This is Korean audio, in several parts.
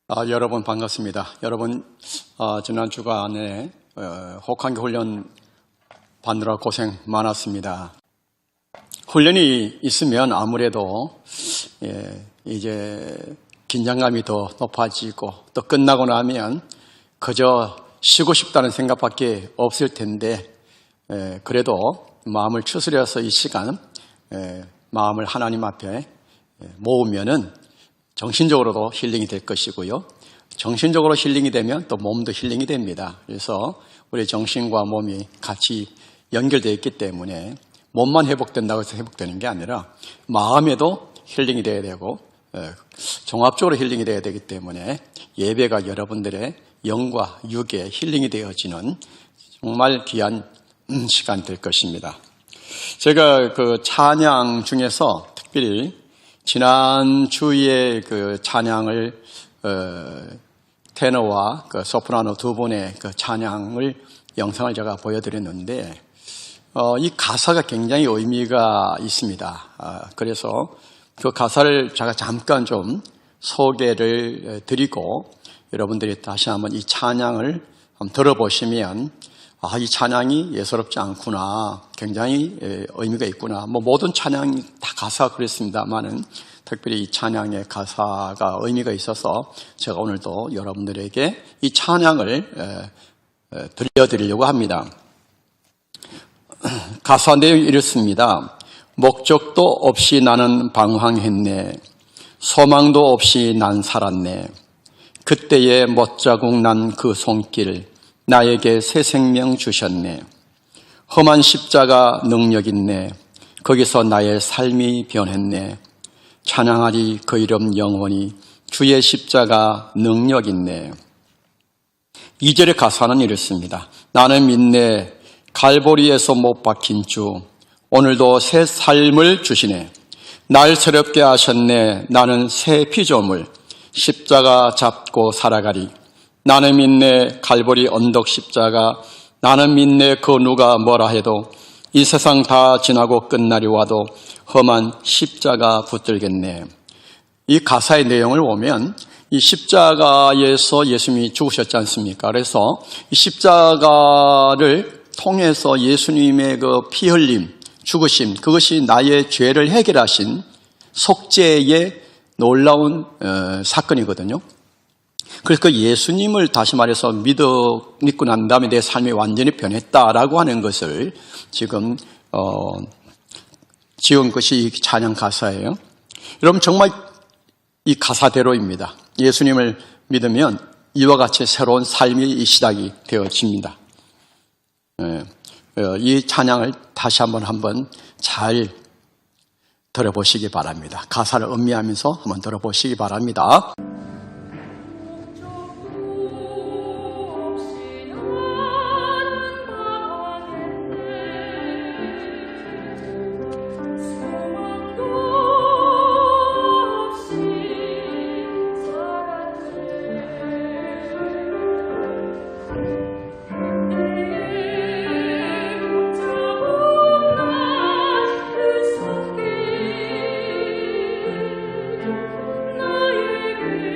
여러분 반갑습니다. 여러분 지난 주간에 혹한기 훈련 받느라 고생 많았습니다. 훈련이 있으면 아무래도 이제 긴장감이 더 높아지고 또 끝나고 나면 그저 쉬고 싶다는 생각밖에 없을 텐데 그래도 마음을 추스려서 이 시간 마음을 하나님 앞에 모으면은 정신적으로도 힐링이 될 것이고요. 정신적으로 힐링이 되면 또 몸도 힐링이 됩니다. 그래서 우리 정신과 몸이 같이 연결되어 있기 때문에 몸만 회복된다고 해서 회복되는 게 아니라 마음에도 힐링이 되어야 되고 종합적으로 힐링이 되어야 되기 때문에 예배가 여러분들의 영과 육에 힐링이 되어지는 정말 귀한 시간이 될 것입니다. 제가 그 찬양 중에서 특별히 지난주에 그 찬양을, 테너와 그 소프라노 두 분의 그 찬양을, 영상을 제가 보여드렸는데, 이 가사가 굉장히 의미가 있습니다. 그래서 그 가사를 제가 잠깐 좀 소개를 드리고, 여러분들이 다시 한번 이 찬양을 한번 들어보시면, 이 찬양이 예사롭지 않구나. 굉장히 의미가 있구나. 모든 찬양이 다 가사가 그랬습니다만은 특별히 이 찬양의 가사가 의미가 있어서 제가 오늘도 여러분들에게 이 찬양을 들려드리려고 합니다. 가사 내용이 이렇습니다. 목적도 없이 나는 방황했네. 소망도 없이 난 살았네. 그때의 멋자국 난 그 손길 나에게 새 생명 주셨네. 험한 십자가 능력 있네. 거기서 나의 삶이 변했네. 찬양하리 그 이름 영원히 주의 십자가 능력 있네. 2절의 가사는 이렇습니다. 나는 믿네. 갈보리에서 못 박힌 주 오늘도 새 삶을 주시네. 날 새롭게 하셨네. 나는 새 피조물 십자가 잡고 살아가리. 나는 믿네 갈보리 언덕 십자가. 나는 믿네 그 누가 뭐라 해도 이 세상 다 지나고 끝날이 와도 험한 십자가 붙들겠네. 이 가사의 내용을 보면 이 십자가에서 예수님이 죽으셨지 않습니까? 그래서 이 십자가를 통해서 예수님의 그 피 흘림, 죽으심, 그것이 나의 죄를 해결하신 속죄의 놀라운 사건이거든요. 그래서 그 예수님을 다시 말해서 믿고 난 다음에 내 삶이 완전히 변했다라고 하는 것을 지금 지은 것이 찬양 가사예요. 여러분 정말 이 가사대로입니다. 예수님을 믿으면 이와 같이 새로운 삶이 시작이 되어집니다. 이 찬양을 다시 한번 잘 들어보시기 바랍니다. 가사를 음미하면서 한번 들어보시기 바랍니다. 나에게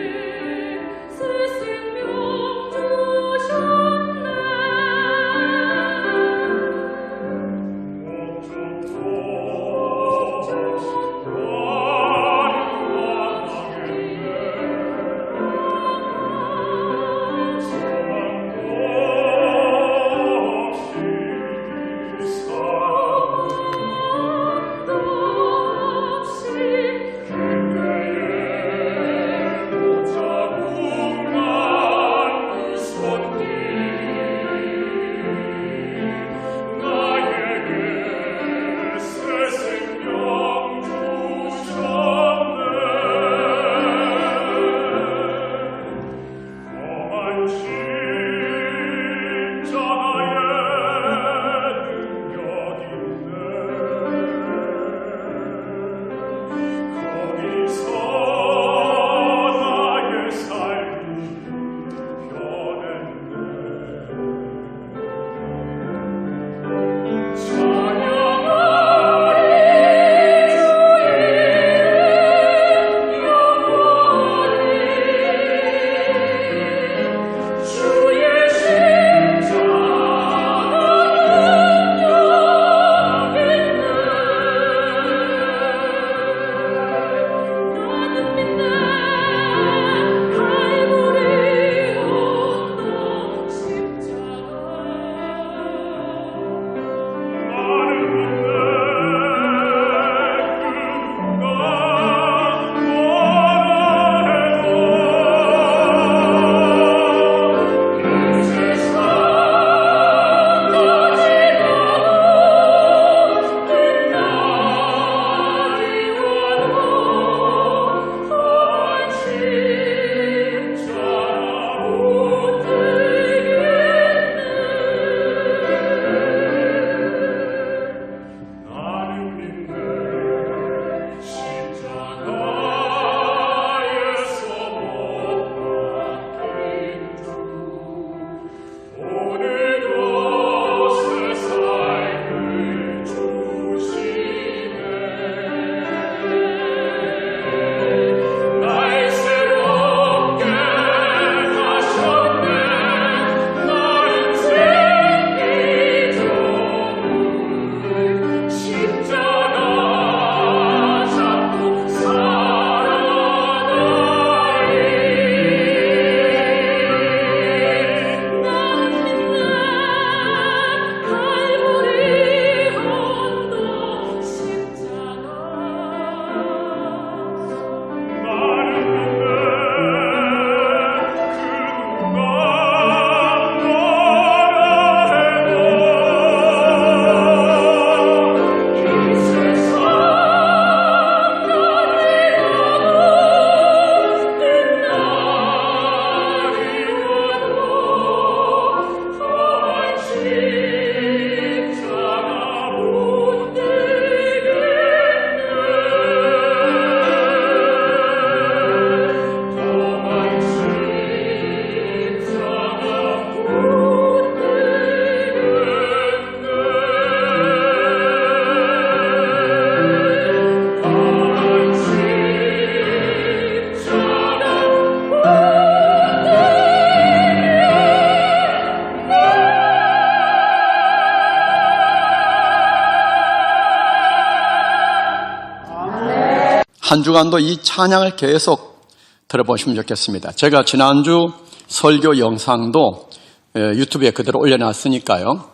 한 주간도 이 찬양을 계속 들어보시면 좋겠습니다. 제가 지난주 설교 영상도 유튜브에 그대로 올려놨으니까요.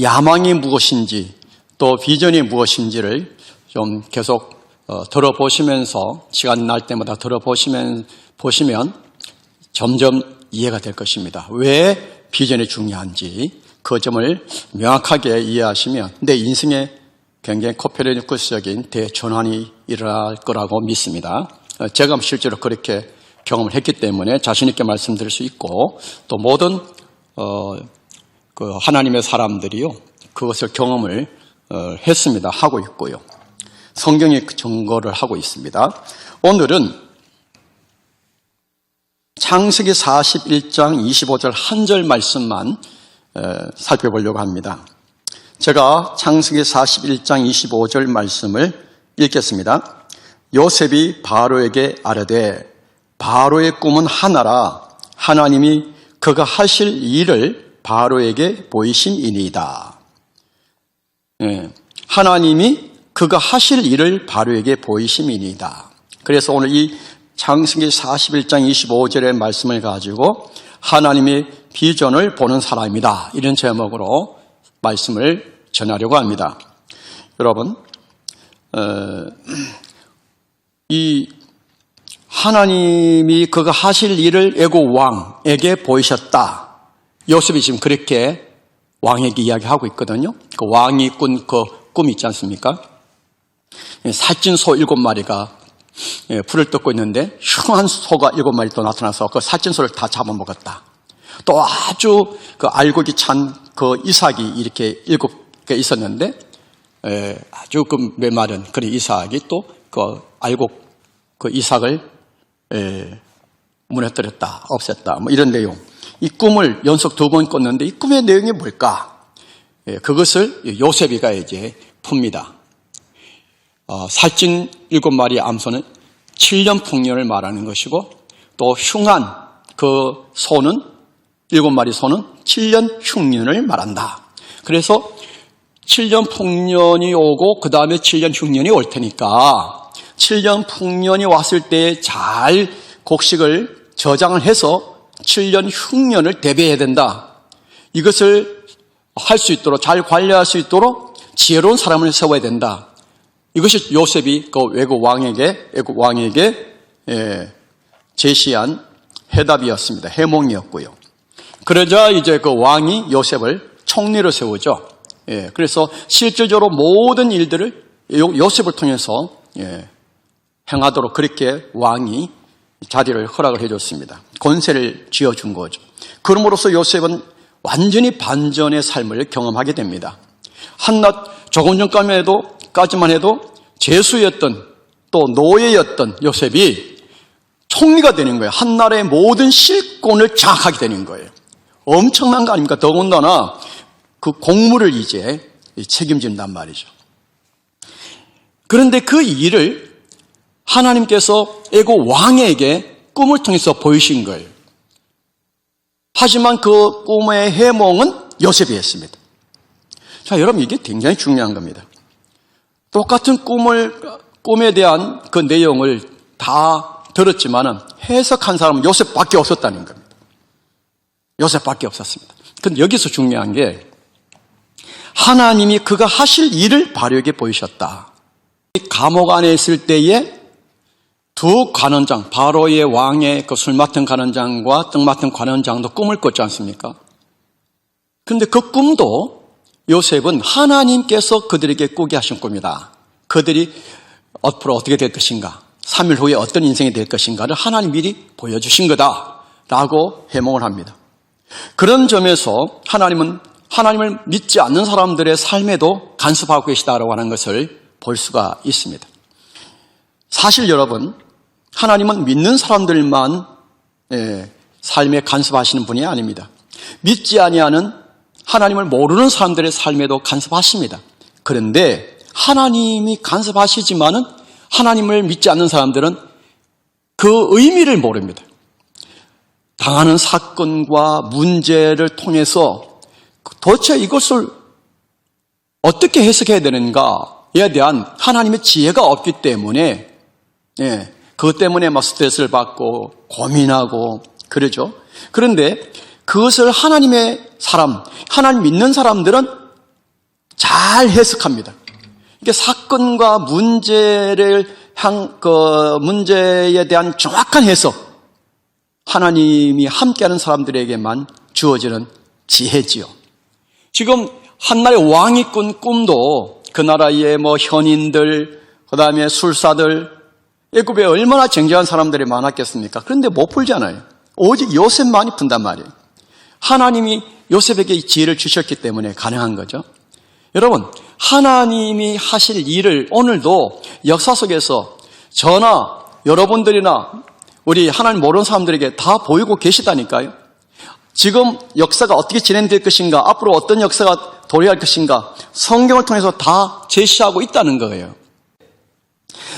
야망이 무엇인지 또 비전이 무엇인지를 좀 계속 들어보시면서 시간 날 때마다 보시면 점점 이해가 될 것입니다. 왜 비전이 중요한지 그 점을 명확하게 이해하시면 내 인생에 굉장히 코페르니쿠스적인 대전환이 일어날 거라고 믿습니다. 제가 실제로 그렇게 경험을 했기 때문에 자신 있게 말씀드릴 수 있고 또 모든 그 하나님의 사람들이요 그것을 경험을 했습니다. 하고 있고요. 성경이 증거를 하고 있습니다. 오늘은 창세기 41장 25절 한 절 말씀만 살펴보려고 합니다. 제가 창세기 41장 25절 말씀을 읽겠습니다. 요셉이 바로에게 아뢰되 바로의 꿈은 하나라 하나님이 그가 하실 일을 바로에게 보이심이니이다. 하나님이 그가 하실 일을 바로에게 보이심이니이다. 그래서 오늘 이 창세기 41장 25절의 말씀을 가지고 하나님의 비전을 보는 사람이다. 이런 제목으로 말씀을 전하려고 합니다. 여러분, 이 하나님이 그가 하실 일을 애굽 왕에게 보이셨다. 요셉이 지금 그렇게 왕에게 이야기하고 있거든요. 그 왕이 꾼 그 꿈이 있지 않습니까? 살찐 소 7마리가 불을 뜯고 있는데 흉한 소가 7마리 또 나타나서 그 살찐 소를 다 잡아먹었다. 또 아주 그 알곡이 찬 그 이삭이 이렇게 7개 있었는데 아주 그 메마른 그런 이삭이 또 그 알곡 그 이삭을 무너뜨렸다, 없앴다. 뭐 이런 내용. 이 꿈을 연속 2번 꿨는데 이 꿈의 내용이 뭘까? 그것을 요셉이가 이제 풉니다. 살찐 7마리 암소는 7년 풍년을 말하는 것이고 또 흉한 그 소는 7마리 소는 7년 흉년을 말한다. 그래서 7년 풍년이 오고 그 다음에 7년 흉년이 올 테니까 7년 풍년이 왔을 때 잘 곡식을 저장을 해서 7년 흉년을 대비해야 된다. 이것을 할 수 있도록 잘 관리할 수 있도록 지혜로운 사람을 세워야 된다. 이것이 요셉이 그 애굽 왕에게 제시한 해답이었습니다. 해몽이었고요. 그러자 이제 그 왕이 요셉을 총리로 세우죠. 그래서 실질적으로 모든 일들을 요셉을 통해서 행하도록 그렇게 왕이 자리를 허락을 해줬습니다. 권세를 쥐어준 거죠. 그럼으로써 요셉은 완전히 반전의 삶을 경험하게 됩니다. 한낱 조금 전까지만 해도 죄수였던 또 노예였던 요셉이 총리가 되는 거예요. 한나라의 모든 실권을 장악하게 되는 거예요. 엄청난 거 아닙니까? 더군다나 그 공무를 이제 책임진단 말이죠. 그런데 그 일을 하나님께서 애굽 왕에게 꿈을 통해서 보이신 거예요. 하지만 그 꿈의 해몽은 요셉이 했습니다. 자, 여러분 이게 굉장히 중요한 겁니다. 똑같은 꿈에 대한 그 내용을 다 들었지만은 해석한 사람은 요셉밖에 없었다는 겁니다. 요셉밖에 없었습니다. 근데 여기서 중요한 게 하나님이 그가 하실 일을 바로에게 보이셨다. 감옥 안에 있을 때에 두 관원장, 바로의 왕의 그 술 맡은 관원장과 떡 맡은 관원장도 꿈을 꿨지 않습니까? 근데 그 꿈도 요셉은 하나님께서 그들에게 꾸게 하신 꿈이다. 그들이 앞으로 어떻게 될 것인가, 3일 후에 어떤 인생이 될 것인가를 하나님 미리 보여주신 거다라고 해몽을 합니다. 그런 점에서 하나님은 하나님을 믿지 않는 사람들의 삶에도 간섭하고 계시다라고 하는 것을 볼 수가 있습니다. 사실 여러분, 하나님은 믿는 사람들만 삶에 간섭하시는 분이 아닙니다. 믿지 아니하는 하나님을 모르는 사람들의 삶에도 간섭하십니다. 그런데 하나님이 간섭하시지만은 하나님을 믿지 않는 사람들은 그 의미를 모릅니다. 당하는 사건과 문제를 통해서 도대체 이것을 어떻게 해석해야 되는가에 대한 하나님의 지혜가 없기 때문에 예, 그것 때문에 막 스트레스를 받고 고민하고 그러죠. 그런데 그것을 하나님의 사람, 하나님 믿는 사람들은 잘 해석합니다. 이게 사건과 문제에 대한 정확한 해석, 하나님이 함께하는 사람들에게만 주어지는 지혜지요. 지금 한나라의 왕이 꾼 꿈도 그 나라의 현인들, 그 다음에 술사들, 애굽에 얼마나 쟁쟁한 사람들이 많았겠습니까? 그런데 못 풀잖아요. 오직 요셉만이 푼단 말이에요. 하나님이 요셉에게 이 지혜를 주셨기 때문에 가능한 거죠. 여러분, 하나님이 하실 일을 오늘도 역사 속에서 저나 여러분들이나 우리 하나님 모르는 사람들에게 다 보이고 계시다니까요. 지금 역사가 어떻게 진행될 것인가, 앞으로 어떤 역사가 도래할 것인가, 성경을 통해서 다 제시하고 있다는 거예요.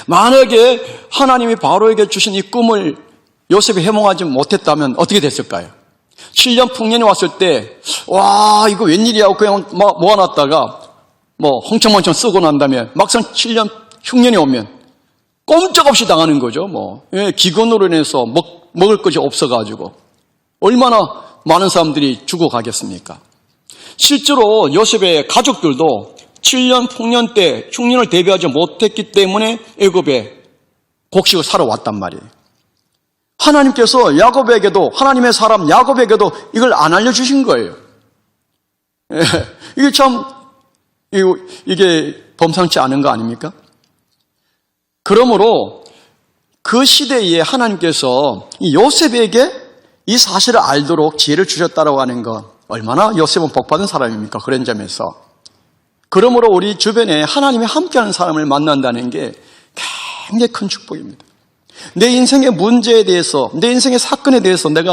만약에 하나님이 바로에게 주신 이 꿈을 요셉이 해몽하지 못했다면 어떻게 됐을까요? 7년 풍년이 왔을 때, 와, 이거 웬일이야 하고 그냥 모아놨다가 홍청망청 쓰고 난 다음에 막상 7년 흉년이 오면 꼼짝없이 당하는 거죠. 기근으로 인해서 먹을 것이 없어가지고 얼마나 많은 사람들이 죽어가겠습니까? 실제로 요셉의 가족들도 7년 풍년 때 흉년을 대비하지 못했기 때문에 애굽에 곡식을 사러 왔단 말이에요. 하나님께서 야곱에게도, 하나님의 사람 야곱에게도 이걸 안 알려주신 거예요. 이게 참, 이게 범상치 않은 거 아닙니까? 그러므로 그 시대에 하나님께서 요셉에게 이 사실을 알도록 지혜를 주셨다고 하는 것, 얼마나 요셉은 복받은 사람입니까? 그런 점에서. 그러므로 우리 주변에 하나님이 함께하는 사람을 만난다는 게 굉장히 큰 축복입니다. 내 인생의 문제에 대해서, 내 인생의 사건에 대해서 내가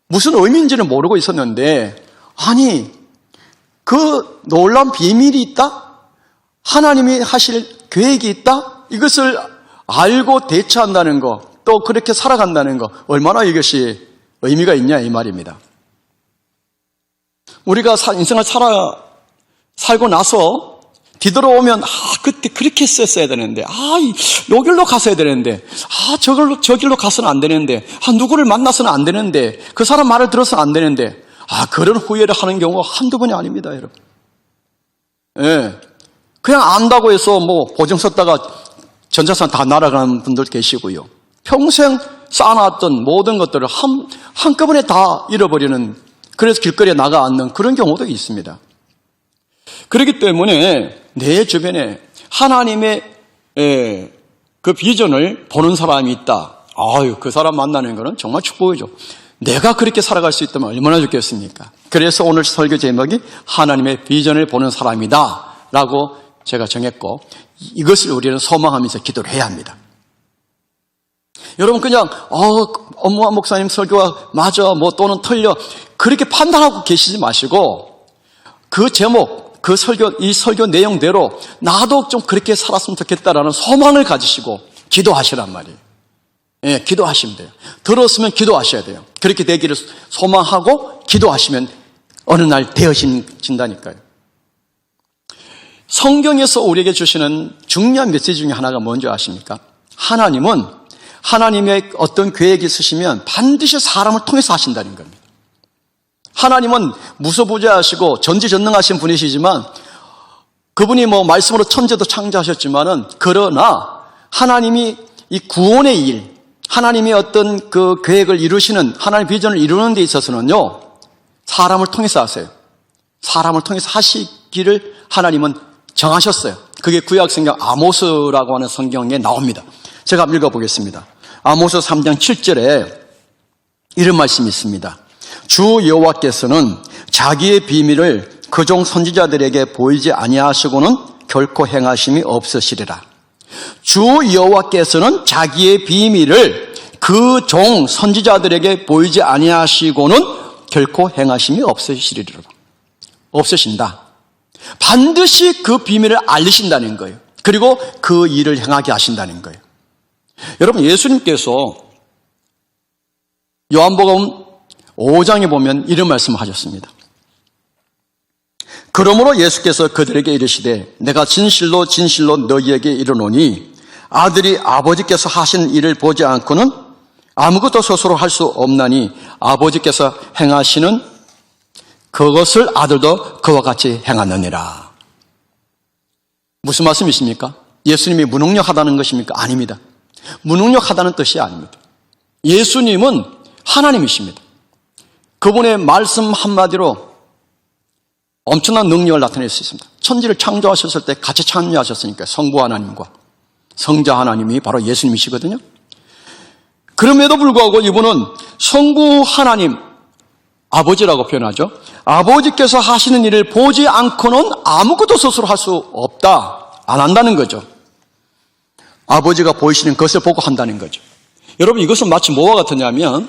무슨 의미인지는 모르고 있었는데, 아니, 그 놀라운 비밀이 있다? 하나님이 하실 계획이 있다? 이것을 알고 대처한다는 거, 또 그렇게 살아간다는 거, 얼마나 이것이 의미가 있냐 이 말입니다. 우리가 인생을 살고 나서 뒤돌아오면 그때 그렇게 썼어야 되는데, 요 길로 갔어야 되는데, 저 길로 가서는 안 되는데, 누구를 만나서는 안 되는데, 그 사람 말을 들어서는 안 되는데, 그런 후회를 하는 경우가 한두 번이 아닙니다, 여러분. 예. 그냥 안다고 해서 보증 썼다가 전재산 다 날아가는 분들 계시고요. 평생 쌓아놨던 모든 것들을 한꺼번에 다 잃어버리는, 그래서 길거리에 나가 앉는 그런 경우도 있습니다. 그렇기 때문에 내 주변에 하나님의 그 비전을 보는 사람이 있다. 그 사람 만나는 것은 정말 축복이죠. 내가 그렇게 살아갈 수 있다면 얼마나 좋겠습니까? 그래서 오늘 설교 제목이 하나님의 비전을 보는 사람이다 라고 제가 정했고, 이것을 우리는 소망하면서 기도를 해야 합니다. 여러분 그냥 엄무한 목사님 설교가 맞아 또는 틀려 그렇게 판단하고 계시지 마시고, 그 제목, 이 설교 내용대로 나도 좀 그렇게 살았으면 좋겠다라는 소망을 가지시고 기도하시란 말이에요. 예, 기도하시면 돼요. 들었으면 기도하셔야 돼요. 그렇게 되기를 소망하고 기도하시면 어느 날 되어진다니까요. 성경에서 우리에게 주시는 중요한 메시지 중에 하나가 뭔지 아십니까? 하나님은 하나님의 어떤 계획이 있으시면 반드시 사람을 통해서 하신다는 겁니다. 하나님은 무소부재하시고 전지전능하신 분이시지만, 그분이 말씀으로 천재도 창조하셨지만은, 그러나 하나님이 이 구원의 일, 하나님이 어떤 그 계획을 이루시는, 하나님의 비전을 이루는 데 있어서는요, 사람을 통해서 하세요. 사람을 통해서 하시기를 하나님은 정하셨어요. 그게 구약성경 아모스라고 하는 성경에 나옵니다. 제가 한번 읽어보겠습니다. 아모스 3장 7절에 이런 말씀이 있습니다. 주 여호와께서는 자기의 비밀을 그종 선지자들에게 보이지 아니하시고는 결코 행하심이 없으시리라. 주 여호와께서는 자기의 비밀을 그 종 선지자들에게 보이지 아니하시고는 결코 행하심이 없으시리라. 없으신다. 반드시 그 비밀을 알리신다는 거예요. 그리고 그 일을 행하게 하신다는 거예요. 여러분, 예수님께서 요한복음 5장에 보면 이런 말씀을 하셨습니다. 그러므로 예수께서 그들에게 이르시되 내가 진실로 진실로 너희에게 이르노니 아들이 아버지께서 하신 일을 보지 않고는 아무것도 스스로 할 수 없나니 아버지께서 행하시는 그것을 아들도 그와 같이 행하느니라. 무슨 말씀이십니까? 예수님이 무능력하다는 것입니까? 아닙니다. 무능력하다는 뜻이 아닙니다. 예수님은 하나님이십니다. 그분의 말씀 한마디로 엄청난 능력을 나타낼 수 있습니다. 천지를 창조하셨을 때 같이 참여하셨으니까 성부 하나님과 성자 하나님이 바로 예수님이시거든요. 그럼에도 불구하고 이분은 성부 하나님, 아버지라고 표현하죠. 아버지께서 하시는 일을 보지 않고는 아무것도 스스로 할 수 없다. 안 한다는 거죠. 아버지가 보이시는 것을 보고 한다는 거죠. 여러분, 이것은 마치 뭐와 같으냐면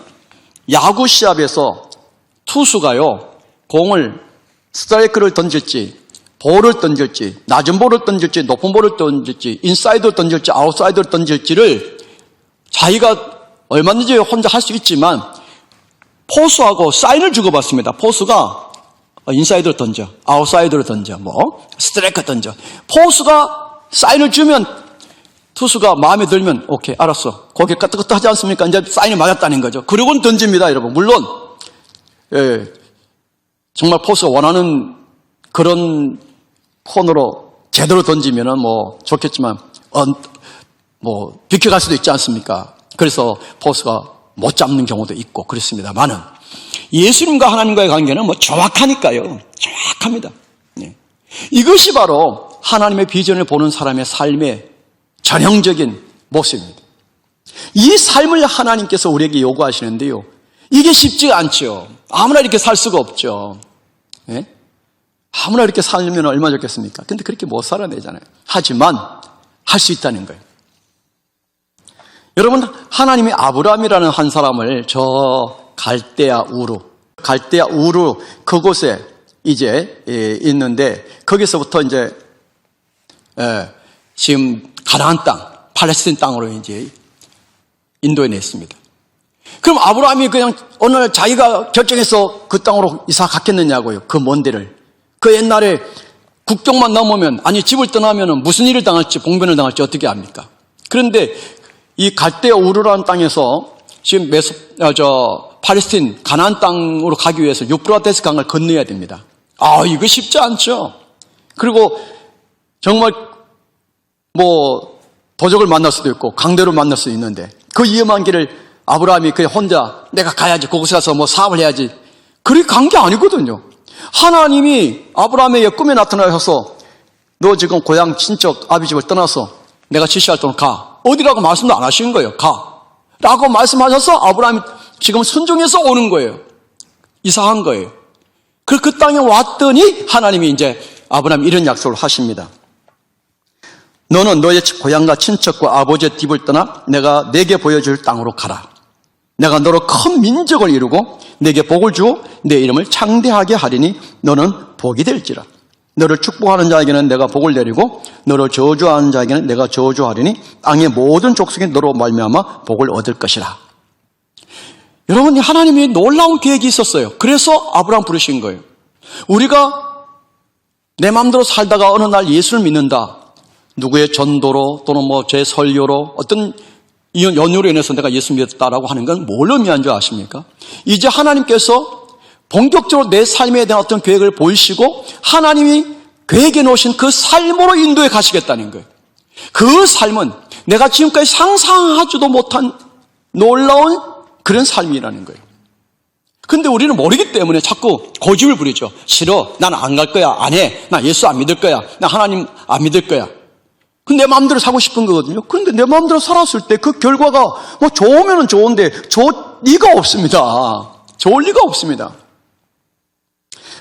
야구 시합에서 투수가요, 공을 스트라이크를 던질지 볼을 던질지 낮은 볼을 던질지 높은 볼을 던질지 인사이드를 던질지 아웃사이드를 던질지를 자기가 얼마든지 혼자 할 수 있지만 포수하고 사인을 주고받습니다. 포수가 인사이드로 던져, 아웃사이드로 던져, 스트라이크 던져. 포수가 사인을 주면 투수가 마음에 들면 오케이, 알았어. 고개 까뜩까뜩하지 않습니까? 이제 사인이 맞았다는 거죠. 그리고는 던집니다, 여러분. 물론 정말 포수가 원하는 그런 폰으로 제대로 던지면은 좋겠지만 비켜갈 수도 있지 않습니까? 그래서 포수가 못 잡는 경우도 있고 그렇습니다만은 예수님과 하나님과의 관계는 정확하니까요. 정확합니다. 네. 이것이 바로 하나님의 비전을 보는 사람의 삶의 전형적인 모습입니다. 이 삶을 하나님께서 우리에게 요구하시는데요. 이게 쉽지가 않죠. 아무나 이렇게 살 수가 없죠. 네? 아무나 이렇게 살면 얼마나 좋겠습니까? 근데 그렇게 못 살아내잖아요. 하지만 할 수 있다는 거예요. 여러분, 하나님이 아브라함이라는 한 사람을 저 갈대아 우르 그곳에 이제 있는데 거기서부터 이제 지금 가나안 땅, 팔레스틴 땅으로 이제 인도해 냈습니다. 그럼 아브라함이 그냥 어느 날 자기가 결정해서 그 땅으로 이사 갔겠느냐고요. 그 먼 데를. 그 옛날에 국경만 넘으면, 아니 집을 떠나면 무슨 일을 당할지, 봉변을 당할지 어떻게 압니까? 그런데 이 갈대아 우르라는 땅에서 지금 팔레스틴 가나안 땅으로 가기 위해서 유프라테스 강을 건너야 됩니다. 이거 쉽지 않죠. 그리고 정말 도적을 만날 수도 있고 강대로 만날 수도 있는데 그 위험한 길을 아브라함이 그냥 혼자 내가 가야지, 거기서 가서 사업을 해야지, 그렇게 간 게 아니거든요. 하나님이 아브라함에게 꿈에 나타나셔서 너 지금 고향 친척 아비 집을 떠나서 내가 지시할 동안 가. 어디라고 말씀도 안 하신 거예요. 가. 라고 말씀하셔서 아브라함이 지금 순종해서 오는 거예요. 이사한 거예요. 그 땅에 왔더니 하나님이 이제 아브라함 이런 약속을 하십니다. 너는 너의 고향과 친척과 아버지의 집을 떠나 내가 내게 보여줄 땅으로 가라. 내가 너로 큰 민족을 이루고 내게 복을 주어 내 이름을 창대하게 하리니 너는 복이 될지라. 너를 축복하는 자에게는 내가 복을 내리고 너를 저주하는 자에게는 내가 저주하리니 땅의 모든 족속이 너로 말미암아 복을 얻을 것이라. 여러분, 하나님이 놀라운 계획이 있었어요. 그래서 아브라함 부르신 거예요. 우리가 내 마음대로 살다가 어느 날 예수를 믿는다, 누구의 전도로 또는 제 설교로 어떤 연유로 인해서 내가 예수 믿었다라고 하는 건 뭘 의미하는 줄 아십니까? 이제 하나님께서 본격적으로 내 삶에 대한 어떤 계획을 보이시고 하나님이 계획해 놓으신 그 삶으로 인도해 가시겠다는 거예요. 그 삶은 내가 지금까지 상상하지도 못한 놀라운 그런 삶이라는 거예요. 근데 우리는 모르기 때문에 자꾸 고집을 부리죠. 싫어, 나는 안 갈 거야, 안 해, 나 예수 안 믿을 거야, 나 하나님 안 믿을 거야. 근데 내 마음대로 살고 싶은 거거든요. 그런데 내 마음대로 살았을 때 그 결과가 좋으면 좋은데 좋을 리가 없습니다. 좋을 리가 없습니다.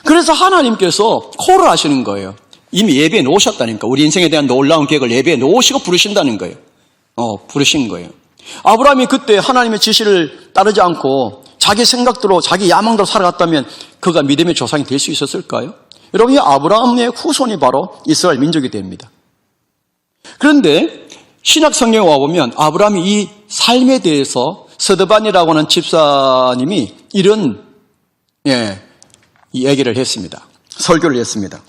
그래서 하나님께서 콜을 하시는 거예요. 이미 예배해 놓으셨다니까. 우리 인생에 대한 놀라운 계획을 예배해 놓으시고 부르신다는 거예요. 부르신 거예요. 아브라함이 그때 하나님의 지시를 따르지 않고 자기 생각대로 자기 야망대로 살아갔다면 그가 믿음의 조상이 될 수 있었을까요? 여러분, 이 아브라함의 후손이 바로 이스라엘 민족이 됩니다. 그런데 신약 성경에 와보면 아브라함이 이 삶에 대해서 스데반이라고 하는 집사님이 이런 얘기를 했습니다. 설교를 했습니다.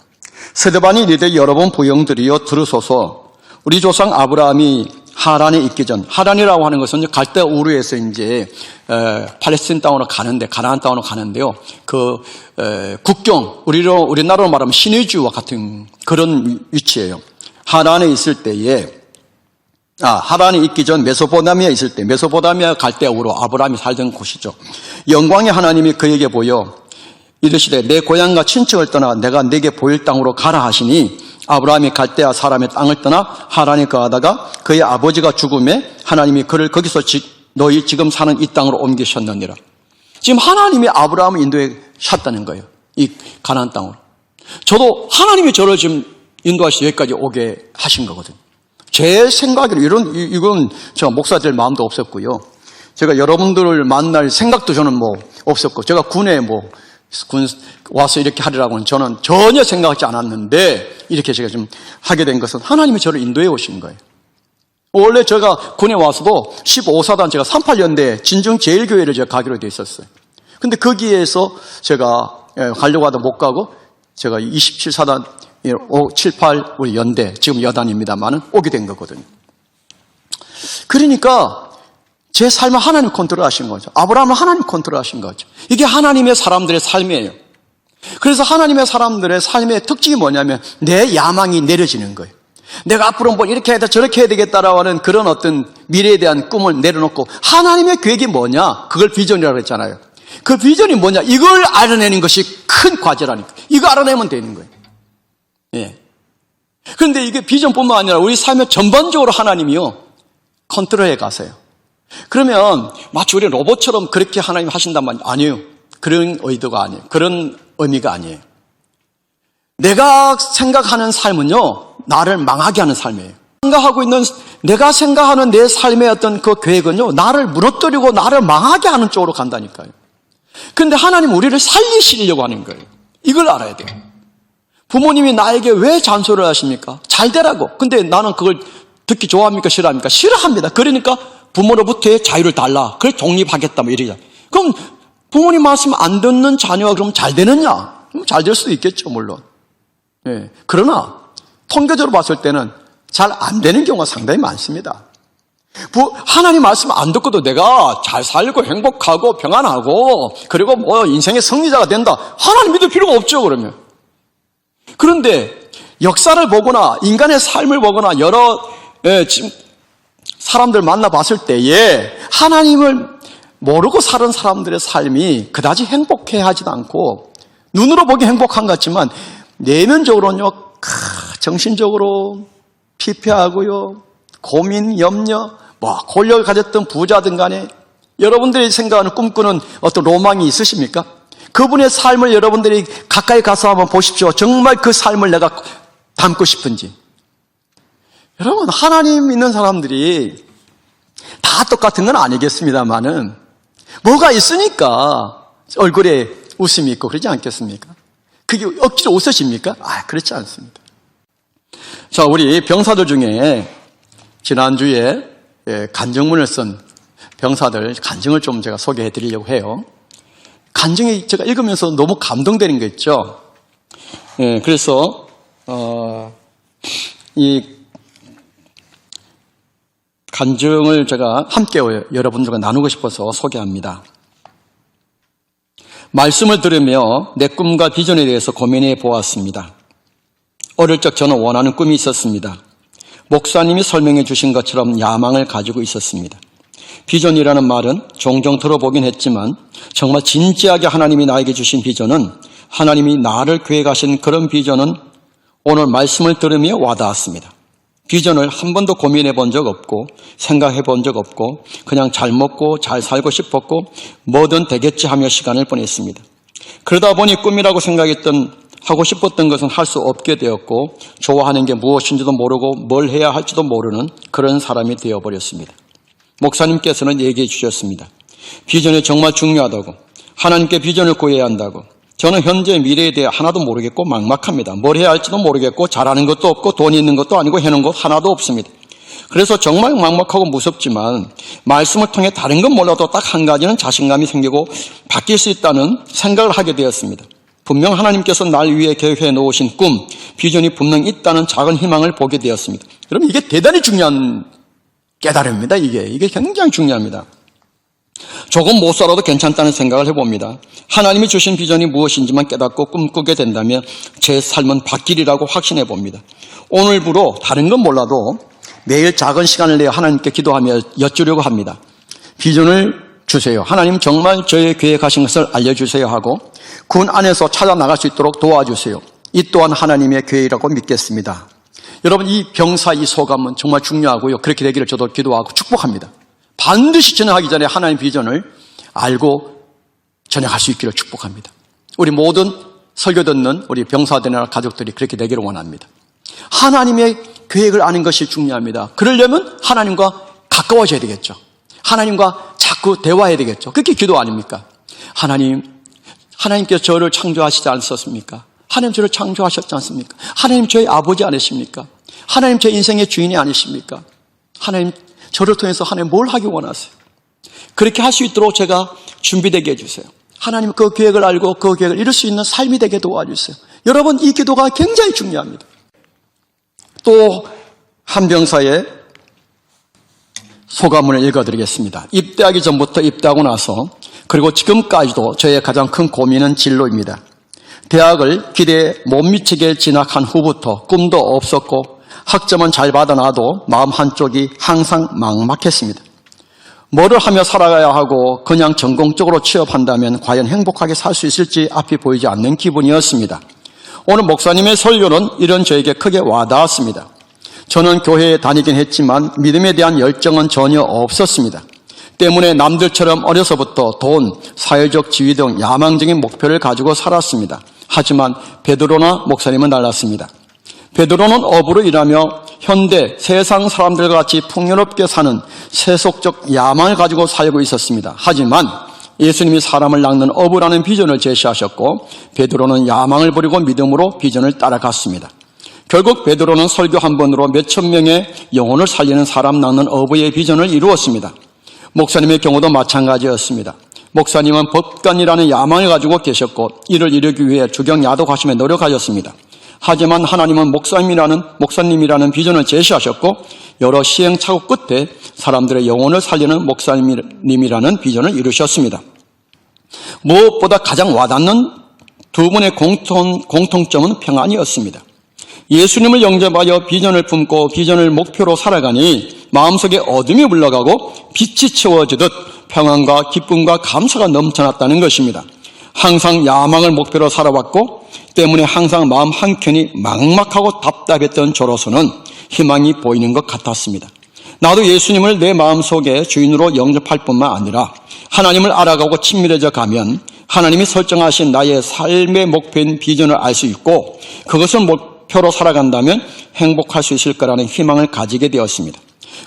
스데반이 이르되 여러분 부형들이여 들으소서. 우리 조상 아브라함이 하란에 있기 전, 하란이라고 하는 것은 갈대 우르에서 이제 팔레스틴 땅으로 가는데, 가나안 땅으로 가는데요. 국경, 우리나라로 말하면 신의주와 같은 그런 위치예요. 하란에 있을 때에, 하란에 있기 전 메소포타미아에 있을 때, 메소포타미아 갈대 우르, 아브라함이 살던 곳이죠. 영광의 하나님이 그에게 보여 이르시되 내 고향과 친척을 떠나 내가 내게 보일 땅으로 가라 하시니 아브라함이 갈대아 사람의 땅을 떠나 하란에 거하다가 그의 아버지가 죽음에 하나님이 그를 거기서 너희 지금 사는 이 땅으로 옮기셨느니라. 지금 하나님이 아브라함을 인도하셨다는 거예요. 이 가나안 땅으로. 저도 하나님이 저를 지금 인도하셔서 여기까지 오게 하신 거거든요. 제 생각으로 이건 제가 목사될 마음도 없었고요. 제가 여러분들을 만날 생각도 저는 없었고, 제가 군에 군 와서 이렇게 하리라고는 저는 전혀 생각하지 않았는데, 이렇게 제가 좀 하게 된 것은 하나님이 저를 인도해 오신 거예요. 원래 제가 군에 와서도 15사단 제가 38년대 진중 제일교회를 제가 가기로 돼 있었어요. 근데 거기에서 제가 가려고 하다 못 가고, 제가 27사단 7, 8 우리 연대, 지금 여단입니다만은 오게 된 거거든요. 그러니까 제 삶을 하나님 컨트롤 하신 거죠. 아브라함을 하나님 컨트롤 하신 거죠. 이게 하나님의 사람들의 삶이에요. 그래서 하나님의 사람들의 삶의 특징이 뭐냐면 내 야망이 내려지는 거예요. 내가 앞으로 이렇게 해야 돼, 저렇게 해야 되겠다라고 하는 그런 어떤 미래에 대한 꿈을 내려놓고 하나님의 계획이 뭐냐? 그걸 비전이라고 했잖아요. 그 비전이 뭐냐? 이걸 알아내는 것이 큰 과제라니까. 이거 알아내면 되는 거예요. 예. 그런데 이게 비전뿐만 아니라 우리 삶의 전반적으로 하나님이요, 컨트롤해 가세요. 그러면 마치 우리 로봇처럼 그렇게 하나님 하신단 말이에요. 아니에요. 그런 의도가 아니에요. 그런 의미가 아니에요. 내가 생각하는 삶은요, 나를 망하게 하는 삶이에요. 내가 생각하는 내 삶의 어떤 그 계획은요, 나를 무너뜨리고 나를 망하게 하는 쪽으로 간다니까요. 그런데 하나님 우리를 살리시려고 하는 거예요. 이걸 알아야 돼요. 부모님이 나에게 왜 잔소리를 하십니까? 잘 되라고. 근데 나는 그걸 듣기 좋아합니까? 싫어합니까? 싫어합니다. 그러니까 부모로부터의 자유를 달라. 그걸 독립하겠다. 이러자. 그럼 부모님 말씀 안 듣는 자녀가 그럼 잘 되느냐? 잘 될 수도 있겠죠, 물론. 예. 그러나 통계적으로 봤을 때는 잘 안 되는 경우가 상당히 많습니다. 하나님 말씀 안 듣고도 내가 잘 살고 행복하고 평안하고 그리고 인생의 승리자가 된다. 하나님 믿을 필요가 없죠, 그러면. 그런데 역사를 보거나 인간의 삶을 보거나 여러 지금 사람들 만나봤을 때에 하나님을 모르고 사는 사람들의 삶이 그다지 행복해하지도 않고 눈으로 보기 행복한 것 같지만 내면적으로는요, 정신적으로 피폐하고요, 고민, 염려, 권력을 가졌던 부자든 간에 여러분들이 생각하는 꿈꾸는 어떤 로망이 있으십니까? 그분의 삶을 여러분들이 가까이 가서 한번 보십시오. 정말 그 삶을 내가 담고 싶은지. 여러분, 하나님 믿는 사람들이 다 똑같은 건 아니겠습니다만은 뭐가 있으니까 얼굴에 웃음이 있고 그러지 않겠습니까? 그게 억지로 웃으십니까? 그렇지 않습니다. 자, 우리 병사들 중에 지난주에 간증문을 쓴 병사들 간증을 좀 제가 소개해 드리려고 해요. 간증이 제가 읽으면서 너무 감동되는 게 있죠. 그래서 이 간증을 제가 함께 여러분들과 나누고 싶어서 소개합니다. 말씀을 들으며 내 꿈과 비전에 대해서 고민해 보았습니다. 어릴 적 저는 원하는 꿈이 있었습니다. 목사님이 설명해 주신 것처럼 야망을 가지고 있었습니다. 비전이라는 말은 종종 들어보긴 했지만 정말 진지하게 하나님이 나에게 주신 비전은, 하나님이 나를 계획하신 그런 비전은 오늘 말씀을 들으며 와닿았습니다. 비전을 한 번도 고민해 본 적 없고 생각해 본 적 없고 그냥 잘 먹고 잘 살고 싶었고 뭐든 되겠지 하며 시간을 보냈습니다. 그러다 보니 꿈이라고 하고 싶었던 것은 할 수 없게 되었고 좋아하는 게 무엇인지도 모르고 뭘 해야 할지도 모르는 그런 사람이 되어버렸습니다. 목사님께서는 얘기해 주셨습니다. 비전이 정말 중요하다고, 하나님께 비전을 구해야 한다고. 저는 현재 미래에 대해 하나도 모르겠고 막막합니다. 뭘 해야 할지도 모르겠고 잘하는 것도 없고 돈이 있는 것도 아니고 해놓은 것 하나도 없습니다. 그래서 정말 막막하고 무섭지만 말씀을 통해 다른 건 몰라도 딱 한 가지는 자신감이 생기고 바뀔 수 있다는 생각을 하게 되었습니다. 분명 하나님께서 날 위해 계획해 놓으신 꿈, 비전이 분명 있다는 작은 희망을 보게 되었습니다. 여러분, 이게 대단히 중요한 깨달음입니다. 이게 굉장히 중요합니다. 조금 못 살아도 괜찮다는 생각을 해봅니다. 하나님이 주신 비전이 무엇인지만 깨닫고 꿈꾸게 된다면 제 삶은 바뀌리라고 확신해 봅니다. 오늘부로 다른 건 몰라도 매일 작은 시간을 내어 하나님께 기도하며 여쭈려고 합니다. 비전을 주세요. 하나님 정말 저의 계획하신 것을 알려주세요 하고 군 안에서 찾아 나갈 수 있도록 도와주세요. 이 또한 하나님의 계획이라고 믿겠습니다. 여러분, 이 병사 이 소감은 정말 중요하고요. 그렇게 되기를 저도 기도하고 축복합니다. 반드시 전역하기 전에 하나님 비전을 알고 전역할 수 있기를 축복합니다. 우리 모든 설교 듣는 우리 병사들이나 가족들이 그렇게 되기를 원합니다. 하나님의 계획을 아는 것이 중요합니다. 그러려면 하나님과 가까워져야 되겠죠. 하나님과 자꾸 대화해야 되겠죠. 그게 기도 아닙니까? 하나님께서 저를 창조하시지 않으셨습니까? 하나님 저를 창조하셨지 않습니까? 하나님 저의 아버지 아니십니까? 하나님 제 인생의 주인이 아니십니까? 하나님 저를 통해서 하나님 뭘 하기 원하세요? 그렇게 할 수 있도록 제가 준비되게 해주세요. 하나님 그 계획을 알고 그 계획을 이룰 수 있는 삶이 되게 도와주세요. 여러분, 이 기도가 굉장히 중요합니다. 또 한 병사의 소감문을 읽어드리겠습니다. 입대하기 전부터 입대하고 나서 그리고 지금까지도 저의 가장 큰 고민은 진로입니다. 대학을 기대에 못 미치게 진학한 후부터 꿈도 없었고 학점은 잘 받아놔도 마음 한쪽이 항상 막막했습니다. 뭐를 하며 살아가야 하고 그냥 전공적으로 취업한다면 과연 행복하게 살 수 있을지 앞이 보이지 않는 기분이었습니다. 오늘 목사님의 설교는 이런 저에게 크게 와닿았습니다. 저는 교회에 다니긴 했지만 믿음에 대한 열정은 전혀 없었습니다. 때문에 남들처럼 어려서부터 돈, 사회적 지위 등 야망적인 목표를 가지고 살았습니다. 하지만 베드로나 목사님은 달랐습니다. 베드로는 어부로 일하며 현대 세상 사람들과 같이 풍요롭게 사는 세속적 야망을 가지고 살고 있었습니다. 하지만 예수님이 사람을 낚는 어부라는 비전을 제시하셨고 베드로는 야망을 버리고 믿음으로 비전을 따라갔습니다. 결국 베드로는 설교 한 번으로 몇천 명의 영혼을 살리는 사람 낚는 어부의 비전을 이루었습니다. 목사님의 경우도 마찬가지였습니다. 목사님은 법관이라는 야망을 가지고 계셨고 이를 이루기 위해 주경야독하시며 노력하셨습니다. 하지만 하나님은 목사님이라는 비전을 제시하셨고 여러 시행착오 끝에 사람들의 영혼을 살리는 목사님이라는 비전을 이루셨습니다. 무엇보다 가장 와닿는 두 분의 공통점은 평안이었습니다. 예수님을 영접하여 비전을 품고 비전을 목표로 살아가니 마음속에 어둠이 물러가고 빛이 채워지듯 평안과 기쁨과 감사가 넘쳐났다는 것입니다. 항상 야망을 목표로 살아왔고 때문에 항상 마음 한켠이 막막하고 답답했던 저로서는 희망이 보이는 것 같았습니다. 나도 예수님을 내 마음속에 주인으로 영접할 뿐만 아니라 하나님을 알아가고 친밀해져 가면 하나님이 설정하신 나의 삶의 목표인 비전을 알 수 있고 그것을 목표로 살아간다면 행복할 수 있을 거라는 희망을 가지게 되었습니다.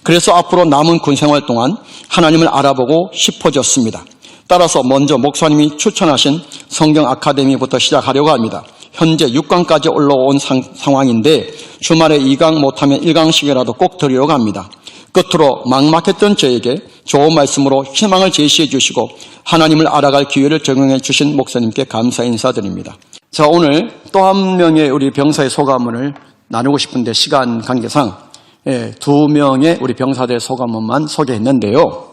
그래서 앞으로 남은 군 생활 동안 하나님을 알아보고 싶어졌습니다. 따라서 먼저 목사님이 추천하신 성경 아카데미부터 시작하려고 합니다. 현재 6강까지 올라온 상황인데 주말에 2강 못하면 1강씩이라도 꼭 드리려고 합니다. 끝으로 막막했던 저에게 좋은 말씀으로 희망을 제시해 주시고 하나님을 알아갈 기회를 제공해 주신 목사님께 감사 인사드립니다. 자, 오늘 또 한 명의 우리 병사의 소감문을 나누고 싶은데 시간 관계상 2명의 우리 병사들의 소감문만 소개했는데요.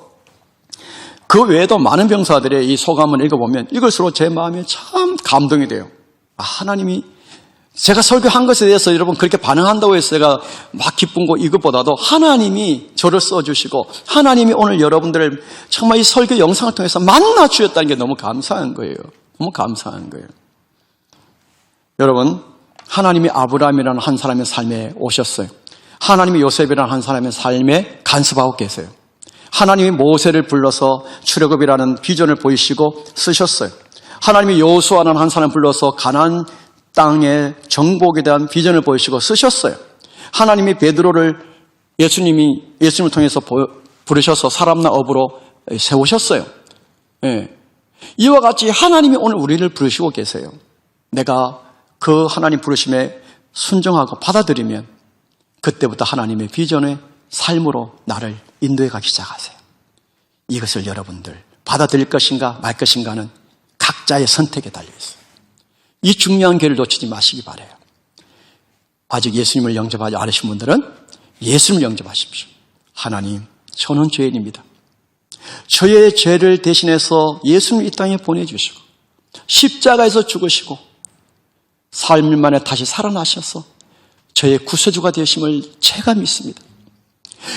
그 외에도 많은 병사들의 이 소감을 읽어보면 읽을수록 제 마음이 참 감동이 돼요. 하나님이 제가 설교한 것에 대해서 여러분 그렇게 반응한다고 해서 제가 막 기쁜 거 이것보다도 하나님이 저를 써주시고 하나님이 오늘 여러분들을 정말 이 설교 영상을 통해서 만나 주셨다는 게 너무 감사한 거예요. 너무 감사한 거예요. 여러분, 하나님이 아브라함이라는 한 사람의 삶에 오셨어요. 하나님이 요셉이라는 한 사람의 삶에 간섭하고 계세요. 하나님이 모세를 불러서 출애굽이라는 비전을 보이시고 쓰셨어요. 하나님이 여호수아라는 한 사람을 불러서 가나안 땅의 정복에 대한 비전을 보이시고 쓰셨어요. 하나님이 베드로를 예수님을 통해서 부르셔서 사람나 업으로 세우셨어요. 이와 같이 하나님이 오늘 우리를 부르시고 계세요. 내가 그 하나님 부르심에 순종하고 받아들이면 그때부터 하나님의 비전의 삶으로 나를 인도해 가기 시작하세요. 이것을 여러분들 받아들일 것인가 말 것인가는 각자의 선택에 달려있어요. 이 중요한 기회를 놓치지 마시기 바라요. 아직 예수님을 영접하지 않으신 분들은 예수님을 영접하십시오. 하나님, 저는 죄인입니다. 저의 죄를 대신해서 예수님 이 땅에 보내주시고 십자가에서 죽으시고 3일 만에 다시 살아나셔서 저의 구세주가 되심을 제가 믿습니다.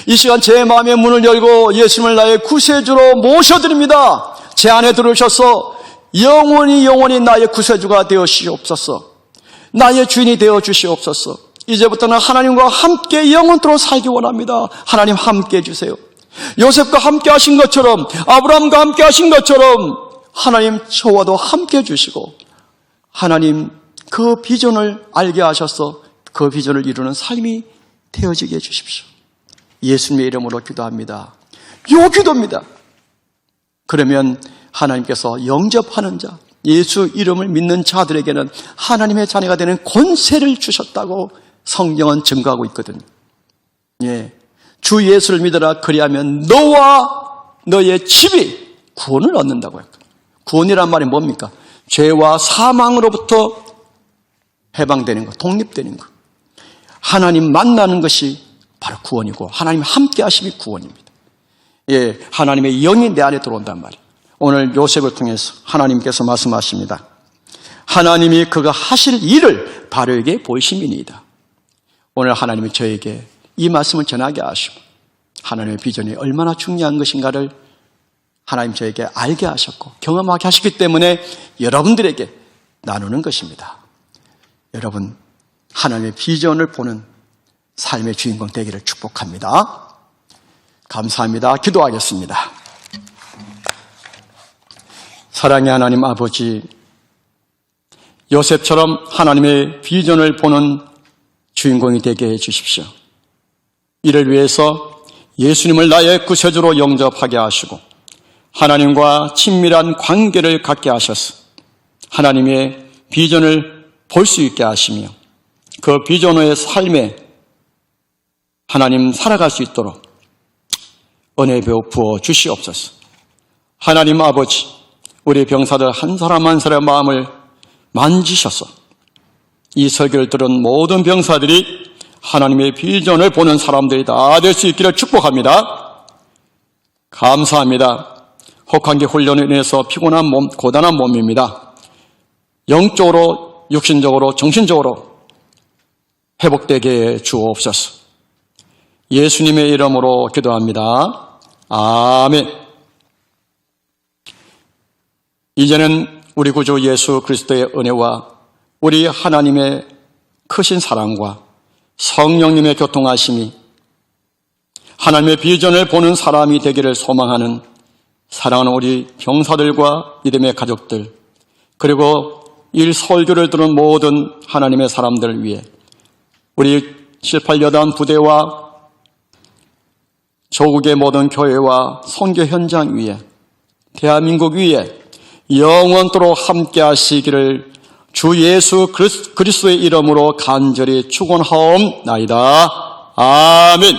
이 시간 제 마음의 문을 열고 예수님을 나의 구세주로 모셔드립니다. 제 안에 들어오셔서 영원히 나의 구세주가 되어 주시옵소서. 나의 주인이 되어 주시옵소서. 이제부터는 하나님과 함께 영원토록 살기 원합니다. 하나님 함께 해주세요. 요셉과 함께 하신 것처럼, 아브라함과 함께 하신 것처럼 하나님 저와도 함께 해주시고, 하나님 그 비전을 알게 하셔서 그 비전을 이루는 삶이 되어지게 해주십시오. 예수님의 이름으로 기도합니다. 요 기도입니다. 그러면 하나님께서 영접하는 자, 예수 이름을 믿는 자들에게는 하나님의 자녀가 되는 권세를 주셨다고 성경은 증거하고 있거든요. 예, 주 예수를 믿어라. 그리하면 너와 너의 집이 구원을 얻는다고 했거든요. 구원이란 말이 뭡니까? 죄와 사망으로부터 해방되는 것, 독립되는 것. 하나님 만나는 것이 바로 구원이고 하나님 함께 하심이 구원입니다. 예, 하나님의 영이 내 안에 들어온단 말이에요. 오늘 요셉을 통해서 하나님께서 말씀하십니다. 하나님이 그가 하실 일을 바로에게 보이심이니이다. 오늘 하나님이 저에게 이 말씀을 전하게 하시고 하나님의 비전이 얼마나 중요한 것인가를 하나님 저에게 알게 하셨고 경험하게 하셨기 때문에 여러분들에게 나누는 것입니다. 여러분, 하나님의 비전을 보는 삶의 주인공 되기를 축복합니다. 감사합니다. 기도하겠습니다. 사랑의 하나님 아버지, 요셉처럼 하나님의 비전을 보는 주인공이 되게 해주십시오. 이를 위해서 예수님을 나의 구세주로 영접하게 하시고 하나님과 친밀한 관계를 갖게 하셔서 하나님의 비전을 볼 수 있게 하시며 그 비전의 삶에 하나님 살아갈 수 있도록 은혜 부어 주시옵소서. 하나님 아버지, 우리 병사들 한 사람 한 사람의 마음을 만지셔서 이 설교를 들은 모든 병사들이 하나님의 비전을 보는 사람들이 다 될 수 있기를 축복합니다. 감사합니다. 혹한기 훈련에 인해서 피곤한 몸, 고단한 몸입니다. 영적으로, 육신적으로, 정신적으로 회복되게 주옵소서. 예수님의 이름으로 기도합니다. 아멘. 이제는 우리 구주 예수 그리스도의 은혜와 우리 하나님의 크신 사랑과 성령님의 교통하심이 하나님의 비전을 보는 사람이 되기를 소망하는 사랑하는 우리 병사들과 믿음의 가족들, 그리고 이 설교를 들은 모든 하나님의 사람들을 위해 우리 7,8여단 부대와 조국의 모든 교회와 선교 현장 위에 대한민국 위에 영원토록 함께 하시기를 주 예수 그리스도의 이름으로 간절히 축원하옵나이다. 아멘.